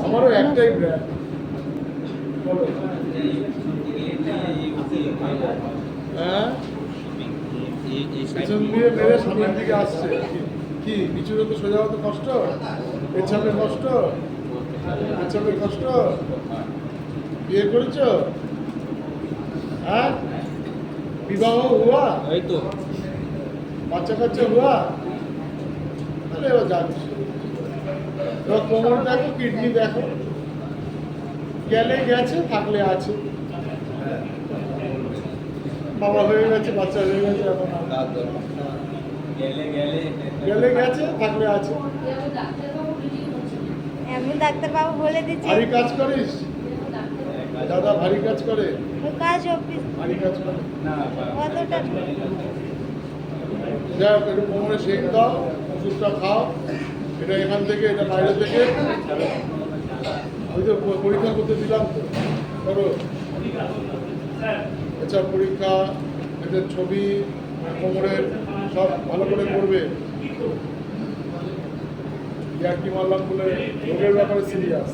আমারও একটাই ব্র্যান্ড বলো। হ্যাঁ পিছন দিয়ে মেরে সামনের দিকে আসছে কি পিছনে তো সোজা হতে কষ্ট, পেছনে কষ্ট, পেছনে কষ্ট। বিয়ে করেছো? হ্যাঁ বিবাহ হুয়া? এই তো বাচ্চা কাচ্চা হুয়া? তাহলে এবার যাচ্ছি। এবার কোমর দেখো, কিডনি দেখো, গেলে গেছে, থাকলে আছে। বাবা হয়ে গেছে, বাচ্চা হয়ে গেছে, এখন আর গেলে গেছে, থাকলে আছে। এমন ডাক্তারবাবু বলে দিচ্ছে ভারী কাজ করিস দাদা? ভারী কাজ করে? কাজ অফিস ভারী কাজ করে কতটা যাই হোক, একটু কোমরে শেক দাও, ওষুধটা খাও। এটা এখান থেকে, এটা বাইরে থেকে। ওই তো পরীক্ষা করতে দিলাম তো, করো। আচ্ছা পরীক্ষা, এদের ছবি, কোমরের সব ভালো করে করবে। ইয়ার্কি মারলাম বলে রোগের ব্যাপারে সিরিয়াস।